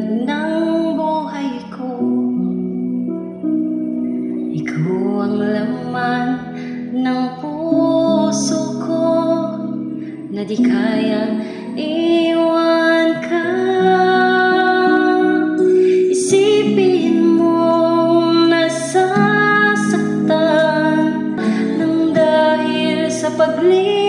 Bulag ng buhay ko, ikaw ang laman ng puso ko, na di kayang iwan ka. Isipin mong nasasaktan nang dahil sa paglilit